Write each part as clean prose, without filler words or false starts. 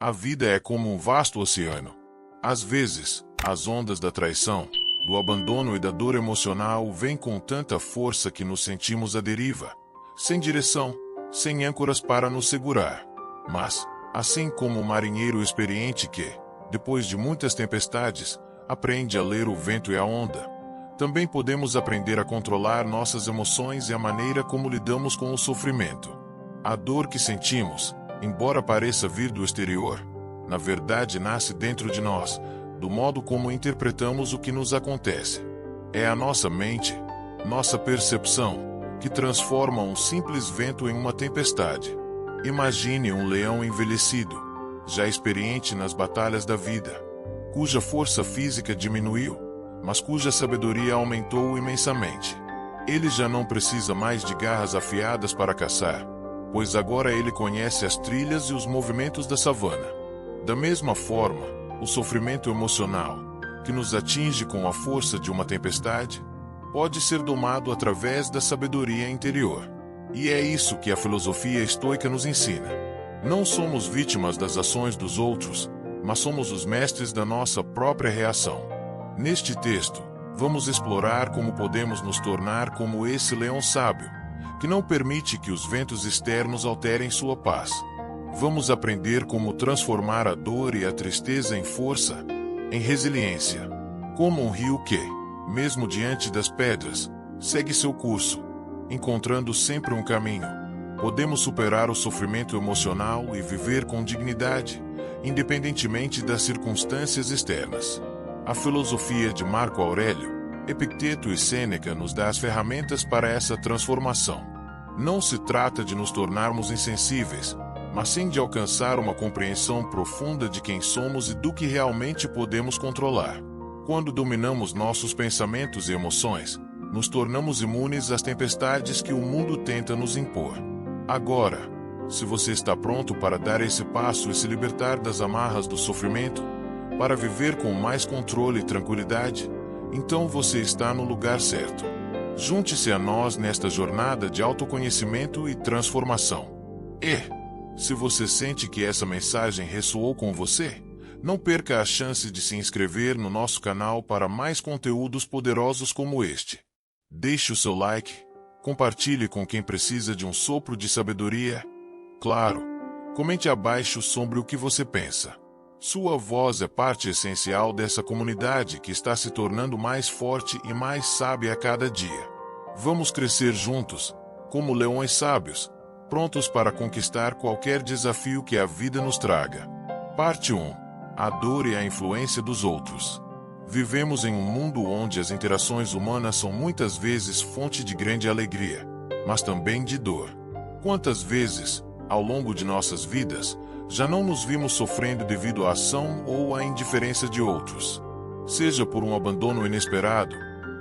A vida é como um vasto oceano. Às vezes, as ondas da traição, do abandono e da dor emocional vêm com tanta força que nos sentimos à deriva, sem direção, sem âncoras para nos segurar. Mas, assim como o marinheiro experiente que, depois de muitas tempestades, aprende a ler o vento e a onda, também podemos aprender a controlar nossas emoções e a maneira como lidamos com o sofrimento. A dor que sentimos, embora pareça vir do exterior, na verdade nasce dentro de nós, do modo como interpretamos o que nos acontece. É a nossa mente, nossa percepção, que transforma um simples vento em uma tempestade. Imagine um leão envelhecido, já experiente nas batalhas da vida, cuja força física diminuiu, mas cuja sabedoria aumentou imensamente. Ele já não precisa mais de garras afiadas para caçar, pois agora ele conhece as trilhas e os movimentos da savana. Da mesma forma, o sofrimento emocional, que nos atinge com a força de uma tempestade, pode ser domado através da sabedoria interior. E é isso que a filosofia estoica nos ensina. Não somos vítimas das ações dos outros, mas somos os mestres da nossa própria reação. Neste texto, vamos explorar como podemos nos tornar como esse leão sábio, que não permite que os ventos externos alterem sua paz. Vamos aprender como transformar a dor e a tristeza em força, em resiliência. Como um rio que, mesmo diante das pedras, segue seu curso, encontrando sempre um caminho. Podemos superar o sofrimento emocional e viver com dignidade, independentemente das circunstâncias externas. A filosofia de Marco Aurélio, Epicteto e Sêneca nos dá as ferramentas para essa transformação. Não se trata de nos tornarmos insensíveis, mas sim de alcançar uma compreensão profunda de quem somos e do que realmente podemos controlar. Quando dominamos nossos pensamentos e emoções, nos tornamos imunes às tempestades que o mundo tenta nos impor. Agora, se você está pronto para dar esse passo e se libertar das amarras do sofrimento, para viver com mais controle e tranquilidade, então você está no lugar certo. Junte-se a nós nesta jornada de autoconhecimento e transformação. E, se você sente que essa mensagem ressoou com você, não perca a chance de se inscrever no nosso canal para mais conteúdos poderosos como este. Deixe o seu like, compartilhe com quem precisa de um sopro de sabedoria. Claro, comente abaixo sobre o que você pensa. Sua voz é parte essencial dessa comunidade que está se tornando mais forte e mais sábia a cada dia. Vamos crescer juntos, como leões sábios, prontos para conquistar qualquer desafio que a vida nos traga. Parte 1. A dor e a influência dos outros. Vivemos em um mundo onde as interações humanas são muitas vezes fonte de grande alegria, mas também de dor. Quantas vezes, ao longo de nossas vidas, já não nos vimos sofrendo devido à ação ou à indiferença de outros? Seja por um abandono inesperado,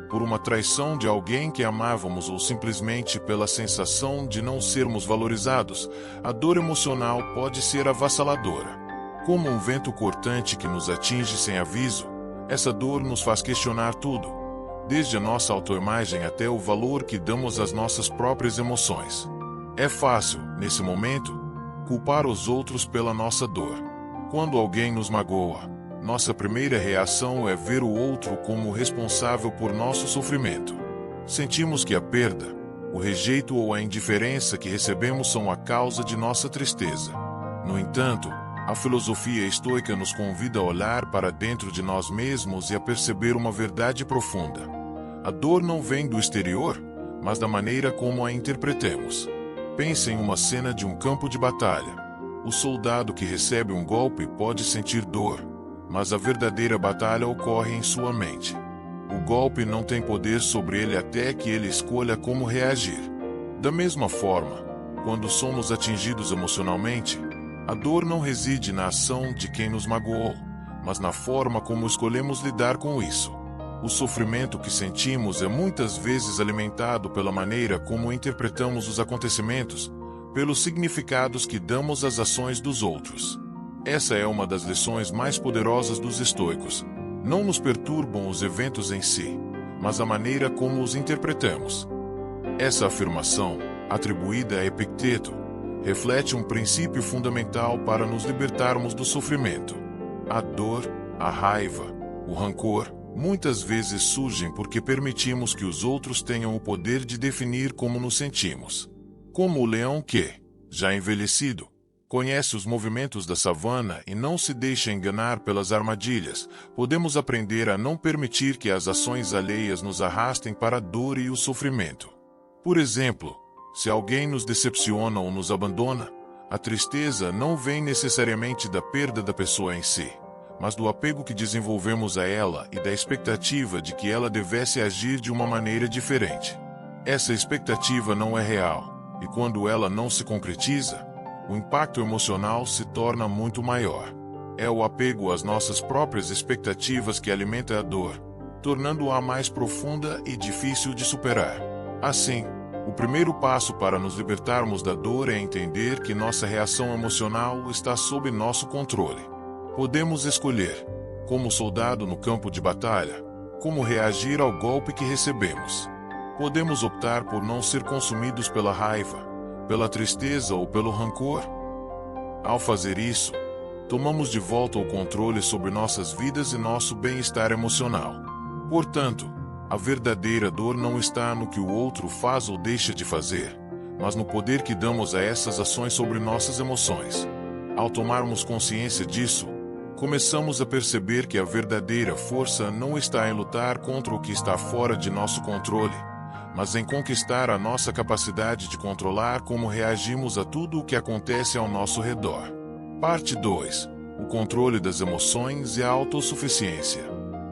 por uma traição de alguém que amávamos ou simplesmente pela sensação de não sermos valorizados, a dor emocional pode ser avassaladora. Como um vento cortante que nos atinge sem aviso, essa dor nos faz questionar tudo, desde a nossa autoimagem até o valor que damos às nossas próprias emoções. É fácil, nesse momento, culpar os outros pela nossa dor. Quando alguém nos magoa, nossa primeira reação é ver o outro como responsável por nosso sofrimento. Sentimos que a perda, o rejeito ou a indiferença que recebemos são a causa de nossa tristeza. No entanto, a filosofia estoica nos convida a olhar para dentro de nós mesmos e a perceber uma verdade profunda. A dor não vem do exterior, mas da maneira como a interpretemos. Pense em uma cena de um campo de batalha. O soldado que recebe um golpe pode sentir dor, mas a verdadeira batalha ocorre em sua mente. O golpe não tem poder sobre ele até que ele escolha como reagir. Da mesma forma, quando somos atingidos emocionalmente, a dor não reside na ação de quem nos magoou, mas na forma como escolhemos lidar com isso. O sofrimento que sentimos é muitas vezes alimentado pela maneira como interpretamos os acontecimentos, pelos significados que damos às ações dos outros. Essa é uma das lições mais poderosas dos estoicos. Não nos perturbam os eventos em si, mas a maneira como os interpretamos. Essa afirmação, atribuída a Epicteto, reflete um princípio fundamental para nos libertarmos do sofrimento. A dor, a raiva, o rancor, muitas vezes surgem porque permitimos que os outros tenham o poder de definir como nos sentimos. Como o leão que, já envelhecido, conhece os movimentos da savana e não se deixa enganar pelas armadilhas, podemos aprender a não permitir que as ações alheias nos arrastem para a dor e o sofrimento. Por exemplo, se alguém nos decepciona ou nos abandona, a tristeza não vem necessariamente da perda da pessoa em si, mas do apego que desenvolvemos a ela e da expectativa de que ela devesse agir de uma maneira diferente. Essa expectativa não é real, e quando ela não se concretiza, o impacto emocional se torna muito maior. É o apego às nossas próprias expectativas que alimenta a dor, tornando-a mais profunda e difícil de superar. Assim, o primeiro passo para nos libertarmos da dor é entender que nossa reação emocional está sob nosso controle. Podemos escolher, como soldado no campo de batalha, como reagir ao golpe que recebemos. Podemos optar por não ser consumidos pela raiva, pela tristeza ou pelo rancor. Ao fazer isso, tomamos de volta o controle sobre nossas vidas e nosso bem-estar emocional. Portanto, a verdadeira dor não está no que o outro faz ou deixa de fazer, mas no poder que damos a essas ações sobre nossas emoções. Ao tomarmos consciência disso, começamos a perceber que a verdadeira força não está em lutar contra o que está fora de nosso controle, mas em conquistar a nossa capacidade de controlar como reagimos a tudo o que acontece ao nosso redor. Parte 2. O controle das emoções e a autossuficiência.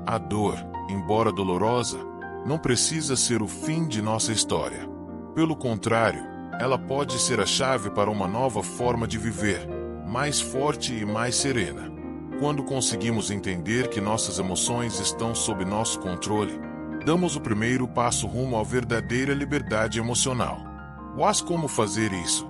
A dor, embora dolorosa, não precisa ser o fim de nossa história. Pelo contrário, ela pode ser a chave para uma nova forma de viver, mais forte e mais serena. Quando conseguimos entender que nossas emoções estão sob nosso controle, damos o primeiro passo rumo à verdadeira liberdade emocional. Mas como fazer isso?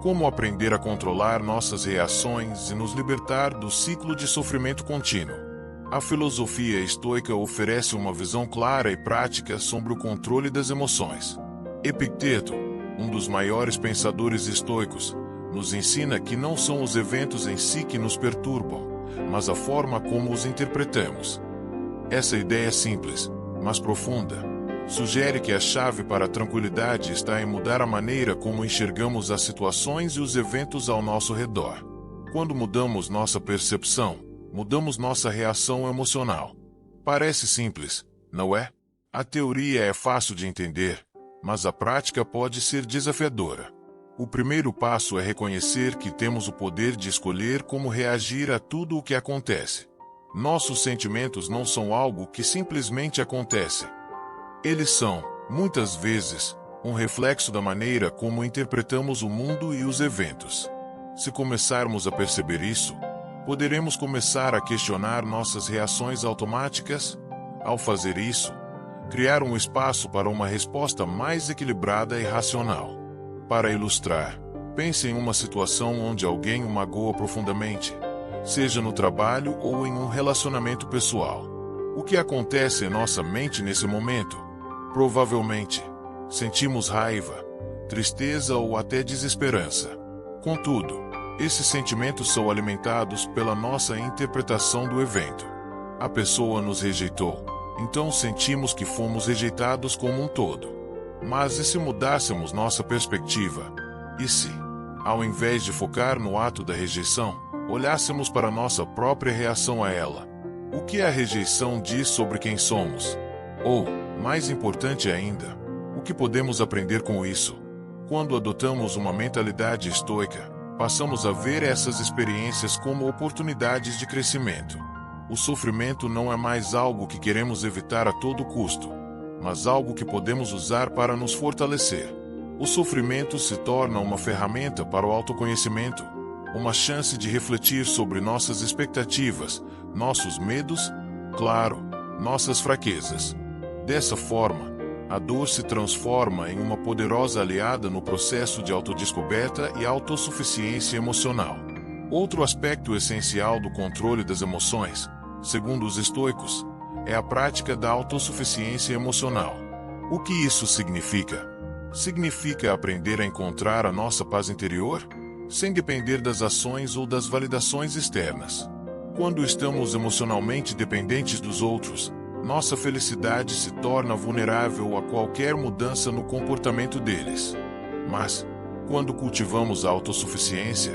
Como aprender a controlar nossas reações e nos libertar do ciclo de sofrimento contínuo? A filosofia estoica oferece uma visão clara e prática sobre o controle das emoções. Epicteto, um dos maiores pensadores estoicos, nos ensina que não são os eventos em si que nos perturbam, mas a forma como os interpretamos. Essa ideia simples, mas profunda, sugere que a chave para a tranquilidade está em mudar a maneira como enxergamos as situações e os eventos ao nosso redor. Quando mudamos nossa percepção, mudamos nossa reação emocional. Parece simples, não é? A teoria é fácil de entender, mas a prática pode ser desafiadora. O primeiro passo é reconhecer que temos o poder de escolher como reagir a tudo o que acontece. Nossos sentimentos não são algo que simplesmente acontece. Eles são, muitas vezes, um reflexo da maneira como interpretamos o mundo e os eventos. Se começarmos a perceber isso, poderemos começar a questionar nossas reações automáticas. Ao fazer isso, criar um espaço para uma resposta mais equilibrada e racional. Para ilustrar, pense em uma situação onde alguém o magoa profundamente, seja no trabalho ou em um relacionamento pessoal. O que acontece em nossa mente nesse momento? Provavelmente, sentimos raiva, tristeza ou até desesperança. Contudo, esses sentimentos são alimentados pela nossa interpretação do evento. A pessoa nos rejeitou, então sentimos que fomos rejeitados como um todo. Mas e se mudássemos nossa perspectiva? E se, ao invés de focar no ato da rejeição, olhássemos para nossa própria reação a ela? O que a rejeição diz sobre quem somos? Ou, mais importante ainda, o que podemos aprender com isso? Quando adotamos uma mentalidade estoica, passamos a ver essas experiências como oportunidades de crescimento. O sofrimento não é mais algo que queremos evitar a todo custo, mas algo que podemos usar para nos fortalecer. O sofrimento se torna uma ferramenta para o autoconhecimento, uma chance de refletir sobre nossas expectativas, nossos medos, claro, nossas fraquezas. Dessa forma, a dor se transforma em uma poderosa aliada no processo de autodescoberta e autossuficiência emocional. Outro aspecto essencial do controle das emoções, segundo os estoicos, é a prática da autossuficiência emocional. O que isso significa? Significa aprender a encontrar a nossa paz interior? sem depender das ações ou das validações externas. Quando estamos emocionalmente dependentes dos outros, nossa felicidade se torna vulnerável a qualquer mudança no comportamento deles. Mas, quando cultivamos a autossuficiência,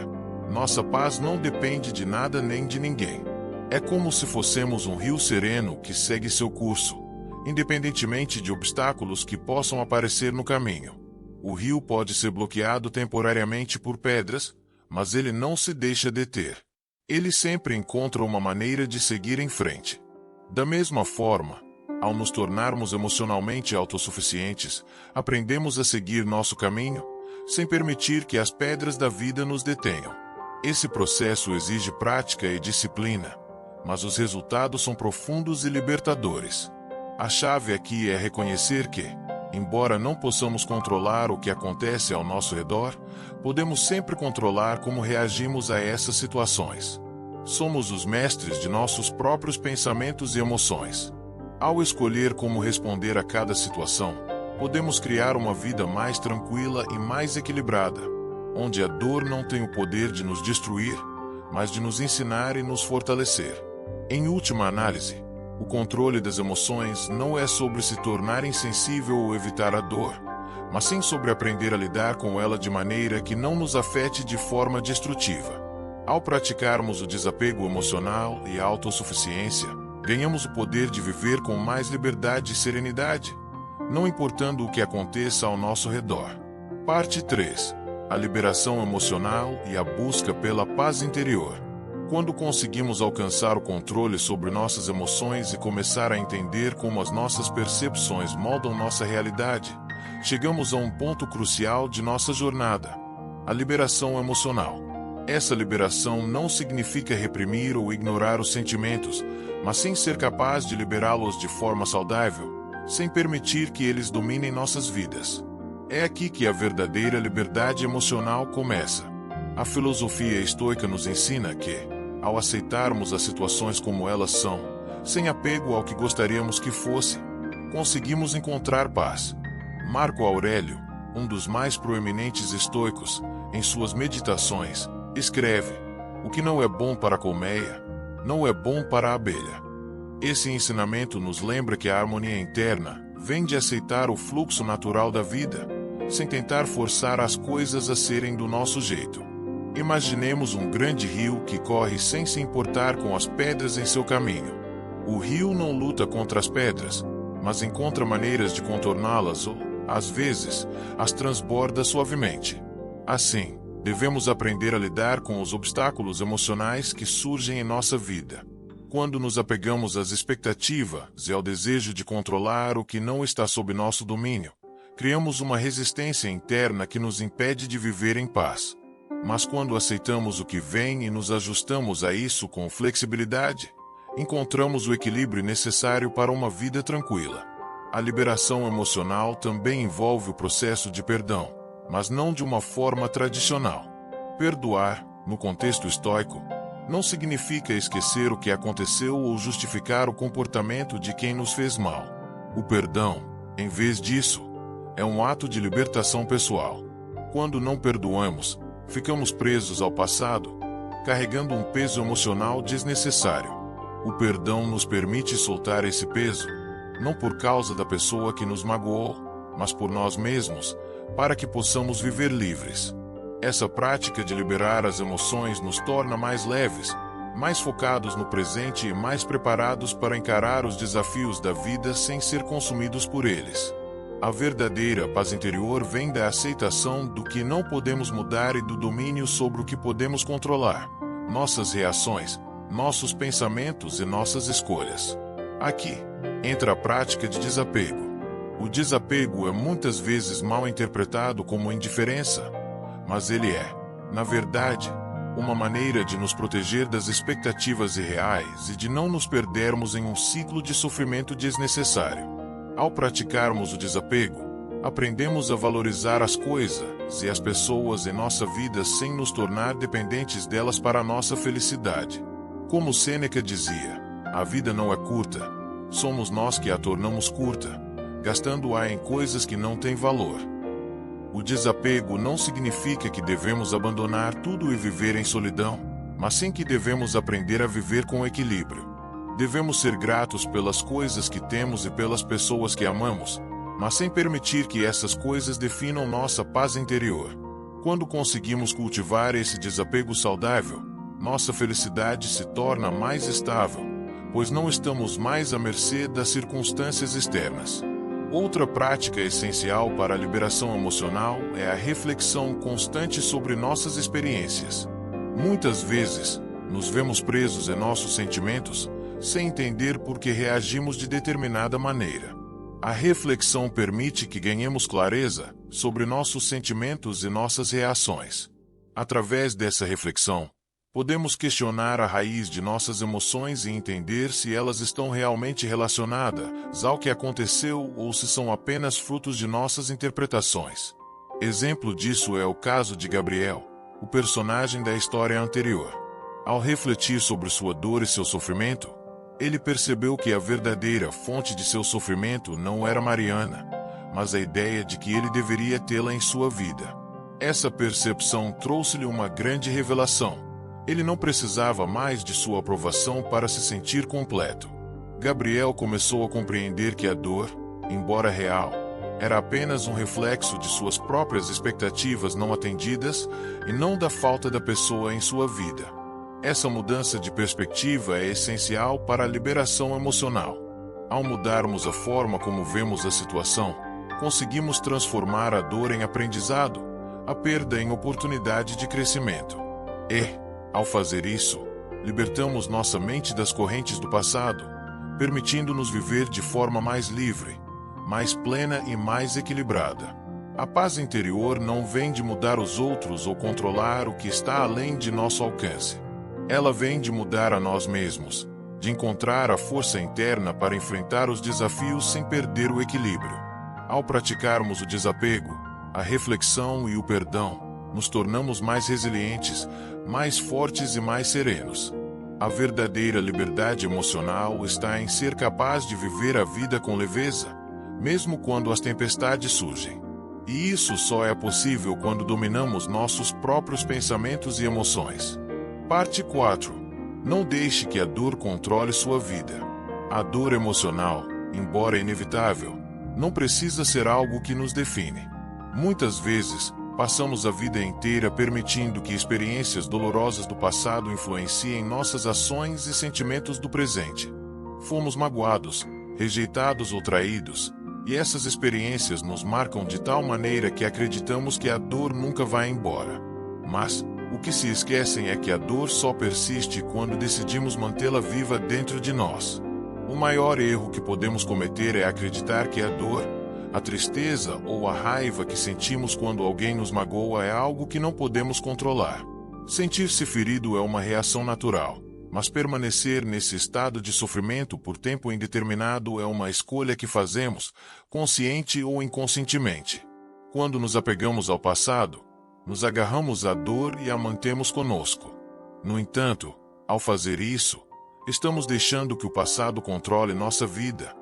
nossa paz não depende de nada nem de ninguém. É como se fôssemos um rio sereno que segue seu curso, independentemente de obstáculos que possam aparecer no caminho. O rio pode ser bloqueado temporariamente por pedras, mas ele não se deixa deter. Ele sempre encontra uma maneira de seguir em frente. Da mesma forma, ao nos tornarmos emocionalmente autossuficientes, aprendemos a seguir nosso caminho, sem permitir que as pedras da vida nos detenham. Esse processo exige prática e disciplina, mas os resultados são profundos e libertadores. A chave aqui é reconhecer que, embora não possamos controlar o que acontece ao nosso redor, podemos sempre controlar como reagimos a essas situações. Somos os mestres de nossos próprios pensamentos e emoções. Ao escolher como responder a cada situação, podemos criar uma vida mais tranquila e mais equilibrada, onde a dor não tem o poder de nos destruir, mas de nos ensinar e nos fortalecer. Em última análise, o controle das emoções não é sobre se tornar insensível ou evitar a dor, mas sim sobre aprender a lidar com ela de maneira que não nos afete de forma destrutiva. Ao praticarmos o desapego emocional e a autossuficiência, ganhamos o poder de viver com mais liberdade e serenidade, não importando o que aconteça ao nosso redor. Parte 3. A liberação emocional e a busca pela paz interior. Quando conseguimos alcançar o controle sobre nossas emoções e começar a entender como as nossas percepções moldam nossa realidade, chegamos a um ponto crucial de nossa jornada: a liberação emocional. Essa liberação não significa reprimir ou ignorar os sentimentos, mas sim ser capaz de liberá-los de forma saudável, sem permitir que eles dominem nossas vidas. É aqui que a verdadeira liberdade emocional começa. A filosofia estoica nos ensina que, ao aceitarmos as situações como elas são, sem apego ao que gostaríamos que fosse, conseguimos encontrar paz. Marco Aurélio, um dos mais proeminentes estoicos, em suas meditações, escreve: "O que não é bom para a colmeia, não é bom para a abelha." Esse ensinamento nos lembra que a harmonia interna vem de aceitar o fluxo natural da vida, sem tentar forçar as coisas a serem do nosso jeito. Imaginemos um grande rio que corre sem se importar com as pedras em seu caminho. O rio não luta contra as pedras, mas encontra maneiras de contorná-las ou, às vezes, as transborda suavemente. Assim, devemos aprender a lidar com os obstáculos emocionais que surgem em nossa vida. Quando nos apegamos às expectativas e ao desejo de controlar o que não está sob nosso domínio, criamos uma resistência interna que nos impede de viver em paz. Mas quando aceitamos o que vem e nos ajustamos a isso com flexibilidade, encontramos o equilíbrio necessário para uma vida tranquila. A liberação emocional também envolve o processo de perdão, mas não de uma forma tradicional. Perdoar, no contexto estoico, não significa esquecer o que aconteceu ou justificar o comportamento de quem nos fez mal. O perdão, em vez disso, é um ato de libertação pessoal. Quando não perdoamos, ficamos presos ao passado, carregando um peso emocional desnecessário. O perdão nos permite soltar esse peso, não por causa da pessoa que nos magoou, mas por nós mesmos, para que possamos viver livres. Essa prática de liberar as emoções nos torna mais leves, mais focados no presente e mais preparados para encarar os desafios da vida sem ser consumidos por eles. A verdadeira paz interior vem da aceitação do que não podemos mudar e do domínio sobre o que podemos controlar: nossas reações, nossos pensamentos e nossas escolhas. Aqui entra a prática de desapego. O desapego é muitas vezes mal interpretado como indiferença, mas ele é, na verdade, uma maneira de nos proteger das expectativas irreais e de não nos perdermos em um ciclo de sofrimento desnecessário. Ao praticarmos o desapego, aprendemos a valorizar as coisas e as pessoas em nossa vida sem nos tornar dependentes delas para a nossa felicidade. Como Sêneca dizia, a vida não é curta, somos nós que a tornamos curta, gastando-a em coisas que não têm valor. O desapego não significa que devemos abandonar tudo e viver em solidão, mas sim que devemos aprender a viver com equilíbrio. Devemos ser gratos pelas coisas que temos e pelas pessoas que amamos, mas sem permitir que essas coisas definam nossa paz interior. Quando conseguimos cultivar esse desapego saudável, nossa felicidade se torna mais estável, pois não estamos mais à mercê das circunstâncias externas. Outra prática essencial para a liberação emocional é a reflexão constante sobre nossas experiências. Muitas vezes, nos vemos presos em nossos sentimentos, sem entender por que reagimos de determinada maneira. A reflexão permite que ganhemos clareza sobre nossos sentimentos e nossas reações. Através dessa reflexão, podemos questionar a raiz de nossas emoções e entender se elas estão realmente relacionadas ao que aconteceu ou se são apenas frutos de nossas interpretações. Exemplo disso é o caso de Gabriel, o personagem da história anterior. Ao refletir sobre sua dor e seu sofrimento, ele percebeu que a verdadeira fonte de seu sofrimento não era Mariana, mas a ideia de que ele deveria tê-la em sua vida. Essa percepção trouxe-lhe uma grande revelação. Ele não precisava mais de sua aprovação para se sentir completo. Gabriel começou a compreender que a dor, embora real, era apenas um reflexo de suas próprias expectativas não atendidas e não da falta da pessoa em sua vida. Essa mudança de perspectiva é essencial para a liberação emocional. Ao mudarmos a forma como vemos a situação, conseguimos transformar a dor em aprendizado, a perda em oportunidade de crescimento. Ao fazer isso, libertamos nossa mente das correntes do passado, permitindo-nos viver de forma mais livre, mais plena e mais equilibrada. A paz interior não vem de mudar os outros ou controlar o que está além de nosso alcance. Ela vem de mudar a nós mesmos, de encontrar a força interna para enfrentar os desafios sem perder o equilíbrio. Ao praticarmos o desapego, a reflexão e o perdão, nos tornamos mais resilientes, mais fortes e mais serenos. A verdadeira liberdade emocional está em ser capaz de viver a vida com leveza, mesmo quando as tempestades surgem. E isso só é possível quando dominamos nossos próprios pensamentos e emoções. Parte 4. Não deixe que a dor controle sua vida. A dor emocional, embora inevitável, não precisa ser algo que nos define. Muitas vezes, passamos a vida inteira permitindo que experiências dolorosas do passado influenciem nossas ações e sentimentos do presente. Fomos magoados, rejeitados ou traídos, e essas experiências nos marcam de tal maneira que acreditamos que a dor nunca vai embora. Mas, o que se esquecem é que a dor só persiste quando decidimos mantê-la viva dentro de nós. O maior erro que podemos cometer é acreditar que a dor, a tristeza ou a raiva que sentimos quando alguém nos magoa é algo que não podemos controlar. Sentir-se ferido é uma reação natural, mas permanecer nesse estado de sofrimento por tempo indeterminado é uma escolha que fazemos, consciente ou inconscientemente. Quando nos apegamos ao passado, nos agarramos à dor e a mantemos conosco. No entanto, ao fazer isso, estamos deixando que o passado controle nossa vida,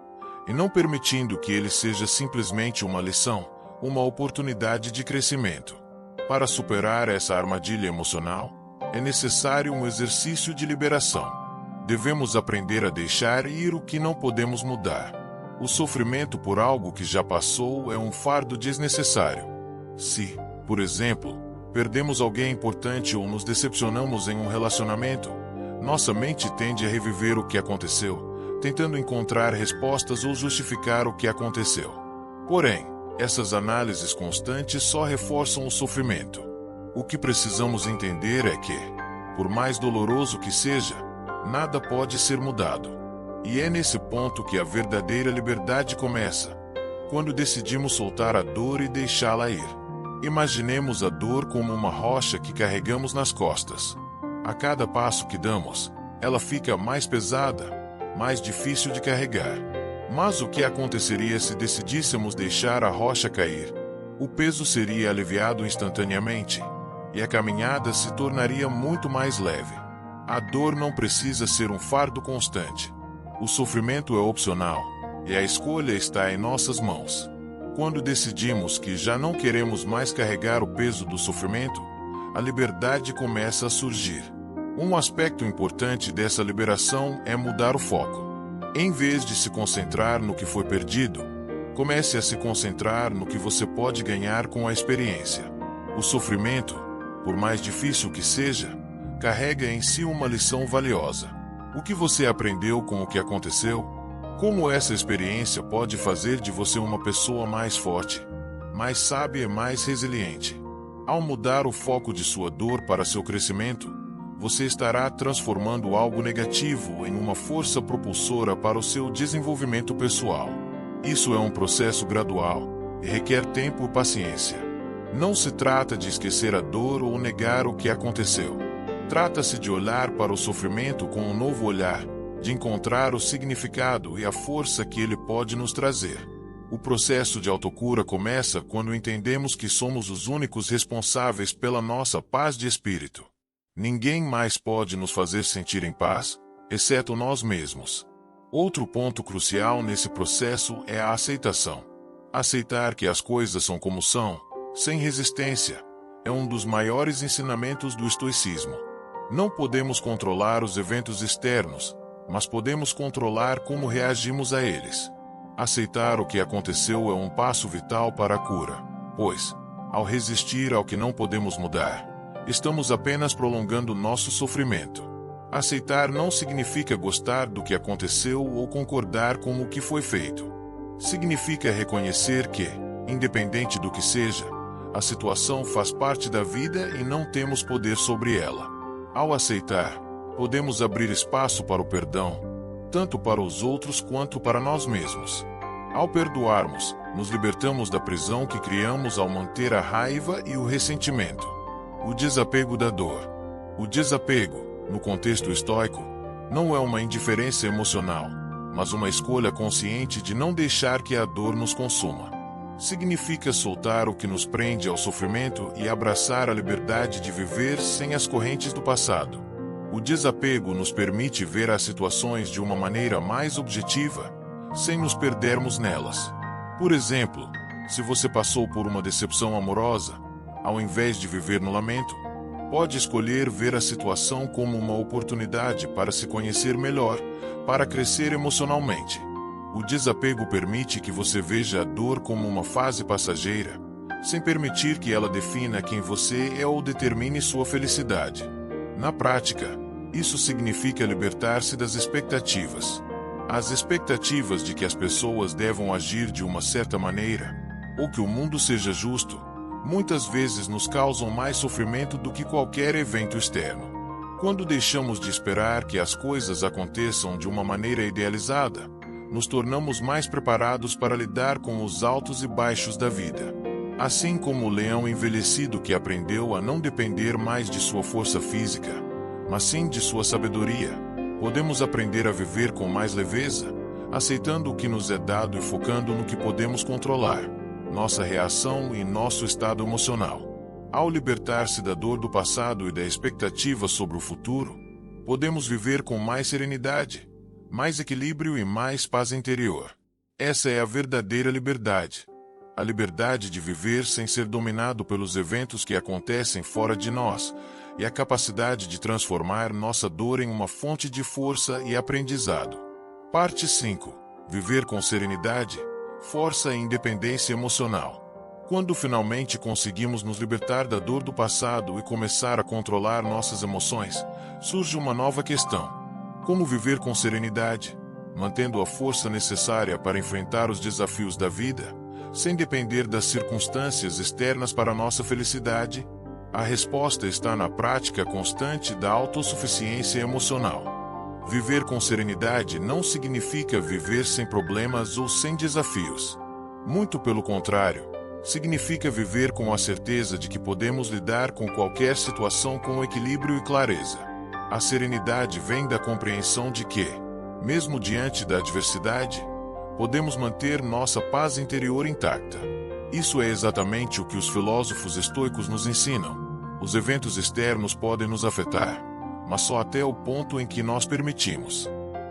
e não permitindo que ele seja simplesmente uma lição, uma oportunidade de crescimento. Para superar essa armadilha emocional, é necessário um exercício de liberação. Devemos aprender a deixar ir o que não podemos mudar. O sofrimento por algo que já passou é um fardo desnecessário. Se, por exemplo, perdemos alguém importante ou nos decepcionamos em um relacionamento, nossa mente tende a reviver o que aconteceu, tentando encontrar respostas ou justificar o que aconteceu. Porém, essas análises constantes só reforçam o sofrimento. O que precisamos entender é que, por mais doloroso que seja, nada pode ser mudado. E é nesse ponto que a verdadeira liberdade começa, quando decidimos soltar a dor e deixá-la ir. Imaginemos a dor como uma rocha que carregamos nas costas. A cada passo que damos, ela fica mais pesada, mais difícil de carregar. Mas o que aconteceria se decidíssemos deixar a rocha cair? O peso seria aliviado instantaneamente, e a caminhada se tornaria muito mais leve. A dor não precisa ser um fardo constante. O sofrimento é opcional, e a escolha está em nossas mãos. Quando decidimos que já não queremos mais carregar o peso do sofrimento, a liberdade começa a surgir. Um aspecto importante dessa liberação é mudar o foco. Em vez de se concentrar no que foi perdido, comece a se concentrar no que você pode ganhar com a experiência. O sofrimento, por mais difícil que seja, carrega em si uma lição valiosa. O que você aprendeu com o que aconteceu? Como essa experiência pode fazer de você uma pessoa mais forte, mais sábia e mais resiliente? Ao mudar o foco de sua dor para seu crescimento, você estará transformando algo negativo em uma força propulsora para o seu desenvolvimento pessoal. Isso é um processo gradual e requer tempo e paciência. Não se trata de esquecer a dor ou negar o que aconteceu. Trata-se de olhar para o sofrimento com um novo olhar, de encontrar o significado e a força que ele pode nos trazer. O processo de autocura começa quando entendemos que somos os únicos responsáveis pela nossa paz de espírito. Ninguém mais pode nos fazer sentir em paz, exceto nós mesmos. Outro ponto crucial nesse processo é a aceitação. Aceitar que as coisas são como são, sem resistência, é um dos maiores ensinamentos do estoicismo. Não podemos controlar os eventos externos, mas podemos controlar como reagimos a eles. Aceitar o que aconteceu é um passo vital para a cura, pois, ao resistir ao que não podemos mudar, estamos apenas prolongando nosso sofrimento. Aceitar não significa gostar do que aconteceu ou concordar com o que foi feito. Significa reconhecer que, independente do que seja, a situação faz parte da vida e não temos poder sobre ela. Ao aceitar, podemos abrir espaço para o perdão, tanto para os outros quanto para nós mesmos. Ao perdoarmos, nos libertamos da prisão que criamos ao manter a raiva e o ressentimento. O desapego da dor. O desapego, no contexto estoico, não é uma indiferença emocional, mas uma escolha consciente de não deixar que a dor nos consuma. Significa soltar o que nos prende ao sofrimento e abraçar a liberdade de viver sem as correntes do passado. O desapego nos permite ver as situações de uma maneira mais objetiva, sem nos perdermos nelas. Por exemplo, se você passou por uma decepção amorosa, ao invés de viver no lamento, pode escolher ver a situação como uma oportunidade para se conhecer melhor, para crescer emocionalmente. O desapego permite que você veja a dor como uma fase passageira, sem permitir que ela defina quem você é ou determine sua felicidade. Na prática, isso significa libertar-se das expectativas. As expectativas de que as pessoas devam agir de uma certa maneira, ou que o mundo seja justo, muitas vezes nos causam mais sofrimento do que qualquer evento externo. Quando deixamos de esperar que as coisas aconteçam de uma maneira idealizada, nos tornamos mais preparados para lidar com os altos e baixos da vida. Assim como o leão envelhecido que aprendeu a não depender mais de sua força física, mas sim de sua sabedoria, podemos aprender a viver com mais leveza, aceitando o que nos é dado e focando no que podemos controlar, nossa reação e nosso estado emocional. Ao libertar-se da dor do passado e da expectativa sobre o futuro, podemos viver com mais serenidade, mais equilíbrio e mais paz interior. Essa é a verdadeira liberdade. A liberdade de viver sem ser dominado pelos eventos que acontecem fora de nós, e a capacidade de transformar nossa dor em uma fonte de força e aprendizado. Parte 5. Viver com serenidade, força e independência emocional. Quando finalmente conseguimos nos libertar da dor do passado e começar a controlar nossas emoções, surge uma nova questão: como viver com serenidade, mantendo a força necessária para enfrentar os desafios da vida, sem depender das circunstâncias externas para nossa felicidade? A resposta está na prática constante da autossuficiência emocional. Viver com serenidade não significa viver sem problemas ou sem desafios. Muito pelo contrário, significa viver com a certeza de que podemos lidar com qualquer situação com equilíbrio e clareza. A serenidade vem da compreensão de que, mesmo diante da adversidade, podemos manter nossa paz interior intacta. Isso é exatamente o que os filósofos estoicos nos ensinam. Os eventos externos podem nos afetar, mas só até o ponto em que nós permitimos.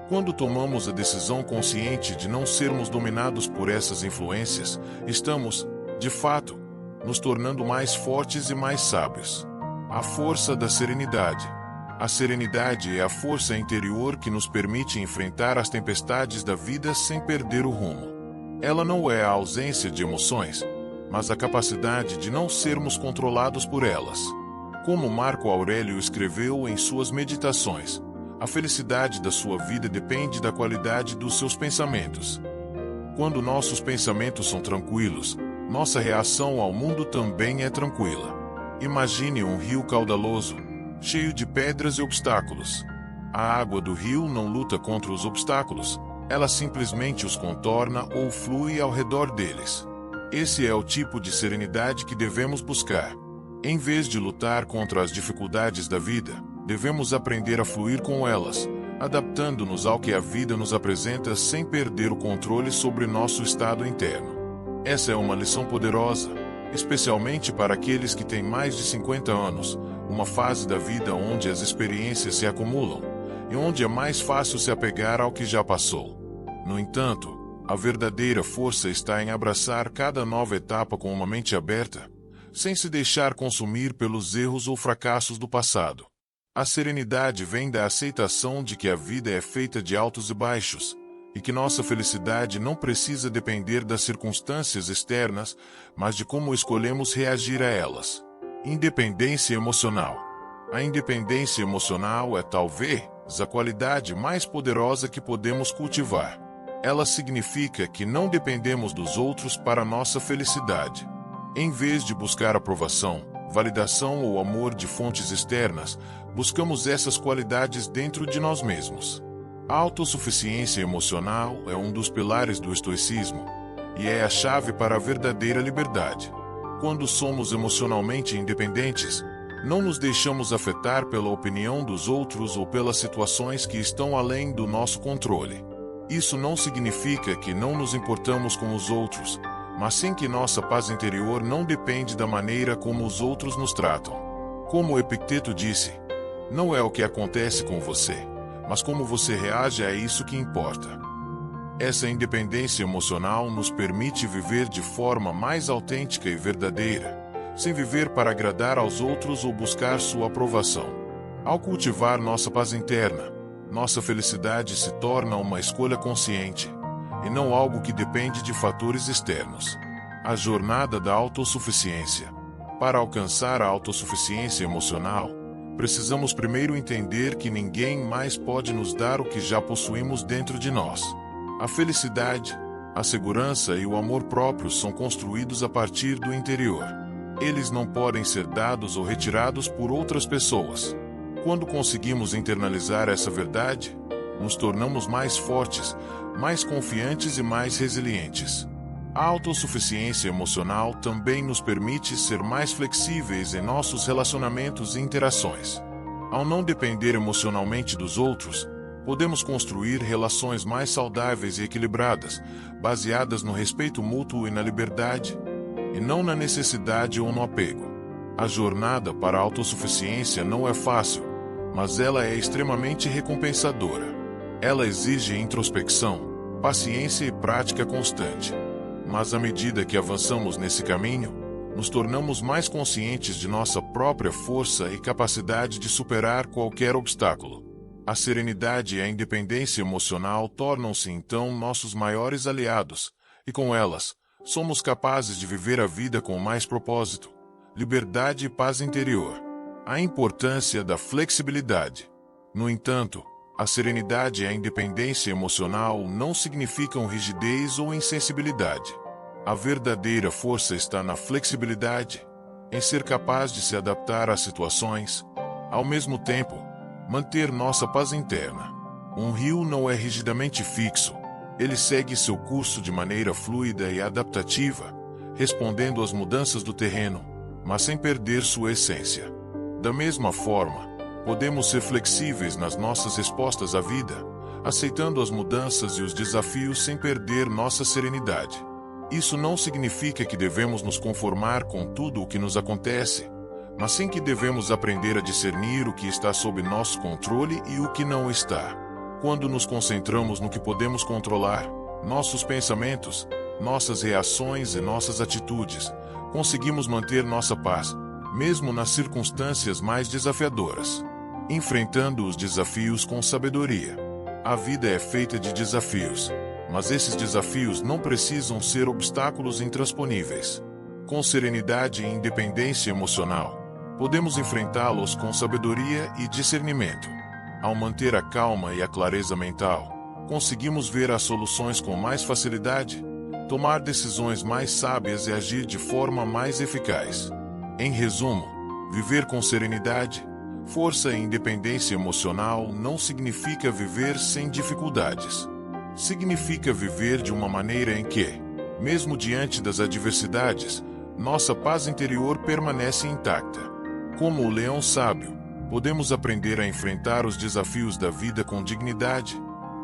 Quando tomamos a decisão consciente de não sermos dominados por essas influências, estamos, de fato, nos tornando mais fortes e mais sábios. A força da serenidade. A serenidade é a força interior que nos permite enfrentar as tempestades da vida sem perder o rumo. Ela não é a ausência de emoções, mas a capacidade de não sermos controlados por elas. Como Marco Aurélio escreveu em suas Meditações, a felicidade da sua vida depende da qualidade dos seus pensamentos. Quando nossos pensamentos são tranquilos, nossa reação ao mundo também é tranquila. Imagine um rio caudaloso, cheio de pedras e obstáculos. A água do rio não luta contra os obstáculos, ela simplesmente os contorna ou flui ao redor deles. Esse é o tipo de serenidade que devemos buscar. Em vez de lutar contra as dificuldades da vida, devemos aprender a fluir com elas, adaptando-nos ao que a vida nos apresenta sem perder o controle sobre nosso estado interno. Essa é uma lição poderosa, especialmente para aqueles que têm mais de 50 anos, uma fase da vida onde as experiências se acumulam, e onde é mais fácil se apegar ao que já passou. No entanto, a verdadeira força está em abraçar cada nova etapa com uma mente aberta, sem se deixar consumir pelos erros ou fracassos do passado. A serenidade vem da aceitação de que a vida é feita de altos e baixos, e que nossa felicidade não precisa depender das circunstâncias externas, mas de como escolhemos reagir a elas. Independência emocional. A independência emocional é talvez a qualidade mais poderosa que podemos cultivar. Ela significa que não dependemos dos outros para nossa felicidade. Em vez de buscar aprovação, validação ou amor de fontes externas, buscamos essas qualidades dentro de nós mesmos. A autossuficiência emocional é um dos pilares do estoicismo, e é a chave para a verdadeira liberdade. Quando somos emocionalmente independentes, não nos deixamos afetar pela opinião dos outros ou pelas situações que estão além do nosso controle. Isso não significa que não nos importamos com os outros, mas sim que nossa paz interior não depende da maneira como os outros nos tratam. Como Epicteto disse, não é o que acontece com você, mas como você reage a isso que importa. Essa independência emocional nos permite viver de forma mais autêntica e verdadeira, sem viver para agradar aos outros ou buscar sua aprovação. Ao cultivar nossa paz interna, nossa felicidade se torna uma escolha consciente, e não algo que depende de fatores externos. A jornada da autossuficiência. Para alcançar a autossuficiência emocional, precisamos primeiro entender que ninguém mais pode nos dar o que já possuímos dentro de nós. A felicidade, a segurança e o amor próprio são construídos a partir do interior. Eles não podem ser dados ou retirados por outras pessoas. Quando conseguimos internalizar essa verdade, nos tornamos mais fortes, mais confiantes e mais resilientes. A autossuficiência emocional também nos permite ser mais flexíveis em nossos relacionamentos e interações. Ao não depender emocionalmente dos outros, podemos construir relações mais saudáveis e equilibradas, baseadas no respeito mútuo e na liberdade, e não na necessidade ou no apego. A jornada para a autossuficiência não é fácil, mas ela é extremamente recompensadora. Ela exige introspecção, paciência e prática constante. Mas à medida que avançamos nesse caminho, nos tornamos mais conscientes de nossa própria força e capacidade de superar qualquer obstáculo. A serenidade e a independência emocional tornam-se então nossos maiores aliados, e com elas, somos capazes de viver a vida com mais propósito, liberdade e paz interior. A importância da flexibilidade. No entanto, a serenidade e a independência emocional não significam rigidez ou insensibilidade. A verdadeira força está na flexibilidade, em ser capaz de se adaptar às situações, ao mesmo tempo, manter nossa paz interna. Um rio não é rigidamente fixo, ele segue seu curso de maneira fluida e adaptativa, respondendo às mudanças do terreno, mas sem perder sua essência. Da mesma forma, podemos ser flexíveis nas nossas respostas à vida, aceitando as mudanças e os desafios sem perder nossa serenidade. Isso não significa que devemos nos conformar com tudo o que nos acontece, mas sim que devemos aprender a discernir o que está sob nosso controle e o que não está. Quando nos concentramos no que podemos controlar, nossos pensamentos, nossas reações e nossas atitudes, conseguimos manter nossa paz, mesmo nas circunstâncias mais desafiadoras. Enfrentando os desafios com sabedoria. A vida é feita de desafios, mas esses desafios não precisam ser obstáculos intransponíveis. Com serenidade e independência emocional, podemos enfrentá-los com sabedoria e discernimento. Ao manter a calma e a clareza mental, conseguimos ver as soluções com mais facilidade, tomar decisões mais sábias e agir de forma mais eficaz. Em resumo, viver com serenidade, força e independência emocional não significa viver sem dificuldades. Significa viver de uma maneira em que, mesmo diante das adversidades, nossa paz interior permanece intacta. Como o leão sábio, podemos aprender a enfrentar os desafios da vida com dignidade,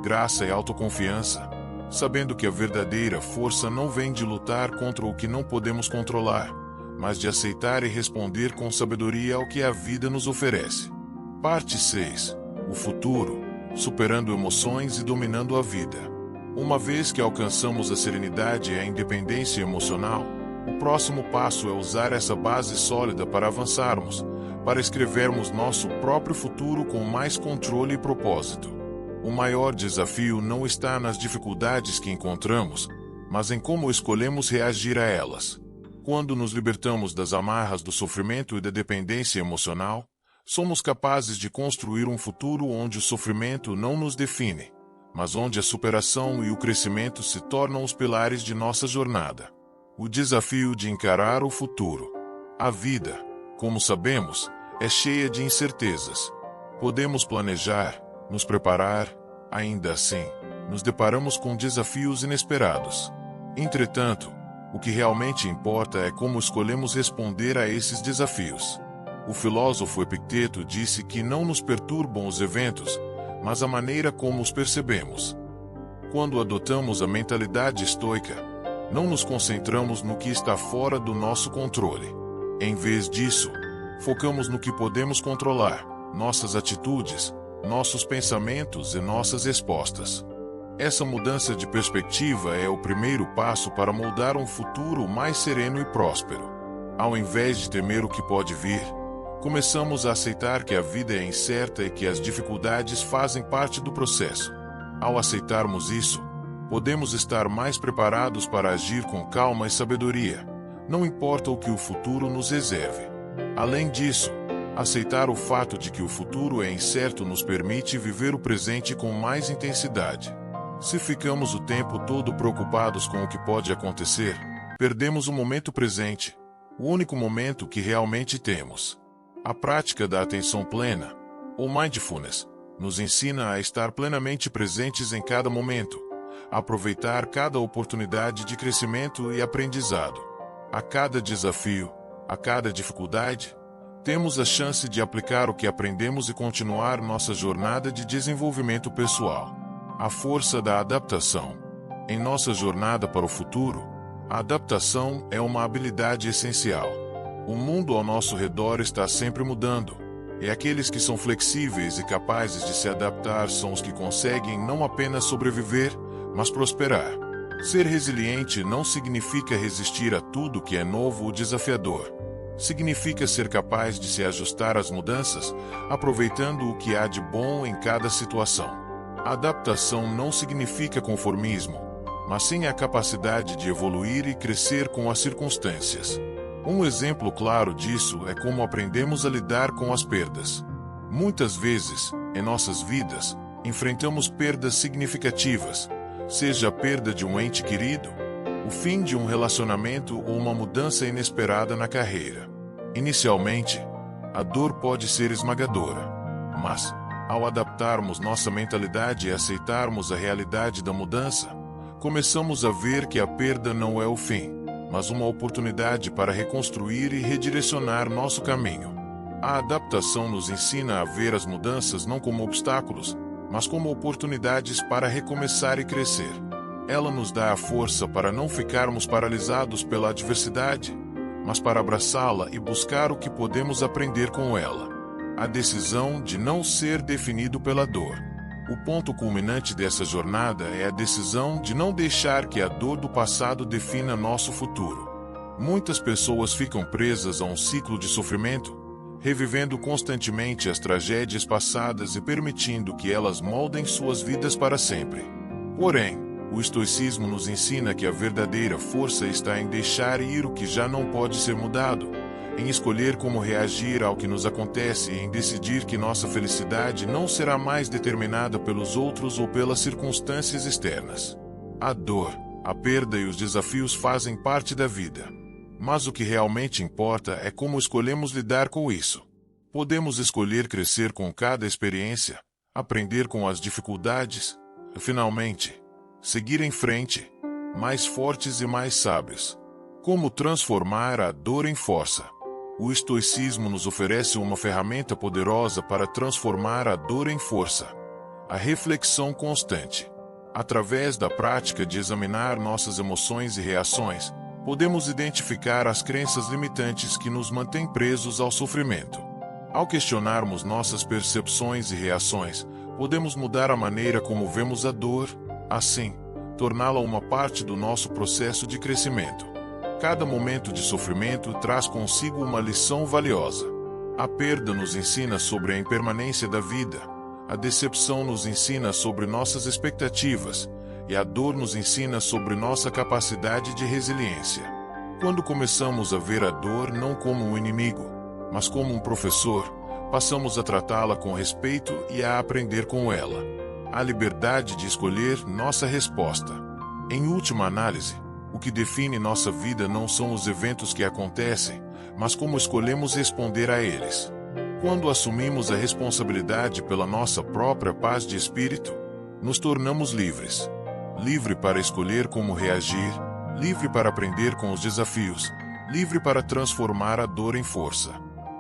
graça e autoconfiança, sabendo que a verdadeira força não vem de lutar contra o que não podemos controlar, mas de aceitar e responder com sabedoria ao que a vida nos oferece. Parte 6. O futuro, superando emoções e dominando a vida. Uma vez que alcançamos a serenidade e a independência emocional, o próximo passo é usar essa base sólida para avançarmos, para escrevermos nosso próprio futuro com mais controle e propósito. O maior desafio não está nas dificuldades que encontramos, mas em como escolhemos reagir a elas. Quando nos libertamos das amarras do sofrimento e da dependência emocional, somos capazes de construir um futuro onde o sofrimento não nos define, mas onde a superação e o crescimento se tornam os pilares de nossa jornada. O desafio de encarar o futuro. A vida, como sabemos, é cheia de incertezas. Podemos planejar, nos preparar, ainda assim, nos deparamos com desafios inesperados. Entretanto, o que realmente importa é como escolhemos responder a esses desafios. O filósofo Epicteto disse que não nos perturbam os eventos, mas a maneira como os percebemos. Quando adotamos a mentalidade estoica, não nos concentramos no que está fora do nosso controle. Em vez disso, focamos no que podemos controlar, nossas atitudes, nossos pensamentos e nossas respostas. Essa mudança de perspectiva é o primeiro passo para moldar um futuro mais sereno e próspero. Ao invés de temer o que pode vir, começamos a aceitar que a vida é incerta e que as dificuldades fazem parte do processo. Ao aceitarmos isso, podemos estar mais preparados para agir com calma e sabedoria, não importa o que o futuro nos reserve. Além disso, aceitar o fato de que o futuro é incerto nos permite viver o presente com mais intensidade. Se ficamos o tempo todo preocupados com o que pode acontecer, perdemos o momento presente, o único momento que realmente temos. A prática da atenção plena, ou mindfulness, nos ensina a estar plenamente presentes em cada momento, a aproveitar cada oportunidade de crescimento e aprendizado. A cada desafio, a cada dificuldade, temos a chance de aplicar o que aprendemos e continuar nossa jornada de desenvolvimento pessoal. A força da adaptação. Em nossa jornada para o futuro, a adaptação é uma habilidade essencial. O mundo ao nosso redor está sempre mudando, e aqueles que são flexíveis e capazes de se adaptar são os que conseguem não apenas sobreviver, mas prosperar. Ser resiliente não significa resistir a tudo que é novo ou desafiador. Significa ser capaz de se ajustar às mudanças, aproveitando o que há de bom em cada situação. Adaptação não significa conformismo, mas sim a capacidade de evoluir e crescer com as circunstâncias. Um exemplo claro disso é como aprendemos a lidar com as perdas. Muitas vezes, em nossas vidas, enfrentamos perdas significativas, seja a perda de um ente querido, o fim de um relacionamento ou uma mudança inesperada na carreira. Inicialmente, a dor pode ser esmagadora, mas, ao adaptarmos nossa mentalidade e aceitarmos a realidade da mudança, começamos a ver que a perda não é o fim, mas uma oportunidade para reconstruir e redirecionar nosso caminho. A adaptação nos ensina a ver as mudanças não como obstáculos, mas como oportunidades para recomeçar e crescer. Ela nos dá a força para não ficarmos paralisados pela adversidade, mas para abraçá-la e buscar o que podemos aprender com ela. A decisão de não ser definido pela dor. O ponto culminante dessa jornada é a decisão de não deixar que a dor do passado defina nosso futuro. Muitas pessoas ficam presas a um ciclo de sofrimento, revivendo constantemente as tragédias passadas e permitindo que elas moldem suas vidas para sempre. Porém, o estoicismo nos ensina que a verdadeira força está em deixar ir o que já não pode ser mudado, em escolher como reagir ao que nos acontece e em decidir que nossa felicidade não será mais determinada pelos outros ou pelas circunstâncias externas. A dor, a perda e os desafios fazem parte da vida. Mas o que realmente importa é como escolhemos lidar com isso. Podemos escolher crescer com cada experiência, aprender com as dificuldades e, finalmente, seguir em frente, mais fortes e mais sábios. Como transformar a dor em força? O estoicismo nos oferece uma ferramenta poderosa para transformar a dor em força. A reflexão constante. Através da prática de examinar nossas emoções e reações, podemos identificar as crenças limitantes que nos mantêm presos ao sofrimento. Ao questionarmos nossas percepções e reações, podemos mudar a maneira como vemos a dor, assim, torná-la uma parte do nosso processo de crescimento. Cada momento de sofrimento traz consigo uma lição valiosa. A perda nos ensina sobre a impermanência da vida, a decepção nos ensina sobre nossas expectativas, e a dor nos ensina sobre nossa capacidade de resiliência. Quando começamos a ver a dor não como um inimigo, mas como um professor, passamos a tratá-la com respeito e a aprender com ela. A liberdade de escolher nossa resposta. Em última análise, o que define nossa vida não são os eventos que acontecem, mas como escolhemos responder a eles. Quando assumimos a responsabilidade pela nossa própria paz de espírito, nos tornamos livres. Livre para escolher como reagir, livre para aprender com os desafios, livre para transformar a dor em força.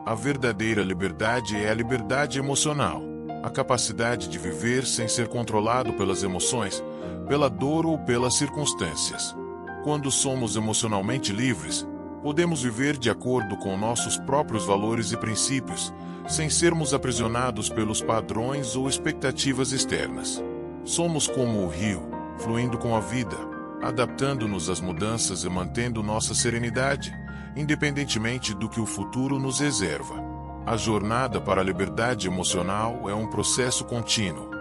A verdadeira liberdade é a liberdade emocional, a capacidade de viver sem ser controlado pelas emoções, pela dor ou pelas circunstâncias. Quando somos emocionalmente livres, podemos viver de acordo com nossos próprios valores e princípios, sem sermos aprisionados pelos padrões ou expectativas externas. Somos como o rio, fluindo com a vida, adaptando-nos às mudanças e mantendo nossa serenidade, independentemente do que o futuro nos reserva. A jornada para a liberdade emocional é um processo contínuo,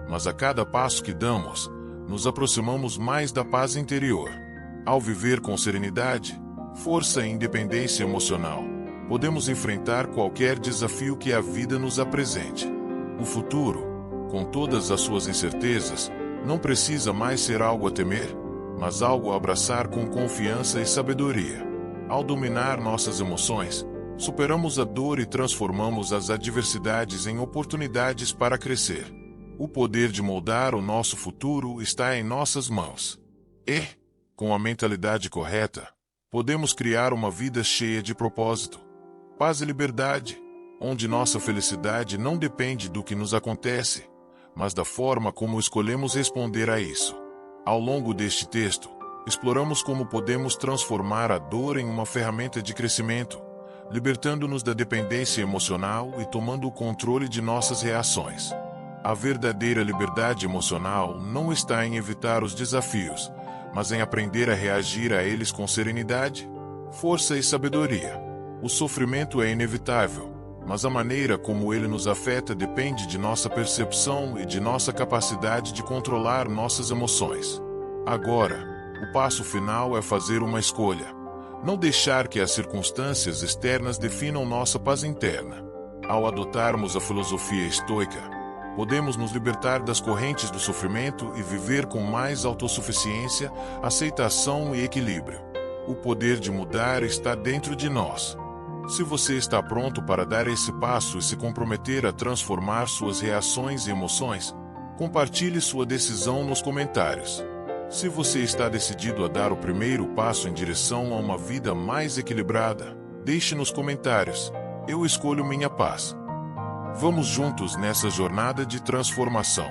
mas a cada passo que damos, nos aproximamos mais da paz interior. Ao viver com serenidade, força e independência emocional, podemos enfrentar qualquer desafio que a vida nos apresente. O futuro, com todas as suas incertezas, não precisa mais ser algo a temer, mas algo a abraçar com confiança e sabedoria. Ao dominar nossas emoções, superamos a dor e transformamos as adversidades em oportunidades para crescer. O poder de moldar o nosso futuro está em nossas mãos. E, com a mentalidade correta, podemos criar uma vida cheia de propósito, paz e liberdade, onde nossa felicidade não depende do que nos acontece, mas da forma como escolhemos responder a isso. Ao longo deste texto, exploramos como podemos transformar a dor em uma ferramenta de crescimento, libertando-nos da dependência emocional e tomando o controle de nossas reações. A verdadeira liberdade emocional não está em evitar os desafios, mas em aprender a reagir a eles com serenidade, força e sabedoria. O sofrimento é inevitável, mas a maneira como ele nos afeta depende de nossa percepção e de nossa capacidade de controlar nossas emoções. Agora, o passo final é fazer uma escolha. Não deixar que as circunstâncias externas definam nossa paz interna. Ao adotarmos a filosofia estoica, podemos nos libertar das correntes do sofrimento e viver com mais autossuficiência, aceitação e equilíbrio. O poder de mudar está dentro de nós. Se você está pronto para dar esse passo e se comprometer a transformar suas reações e emoções, compartilhe sua decisão nos comentários. Se você está decidido a dar o primeiro passo em direção a uma vida mais equilibrada, deixe nos comentários: eu escolho minha paz. Vamos juntos nessa jornada de transformação.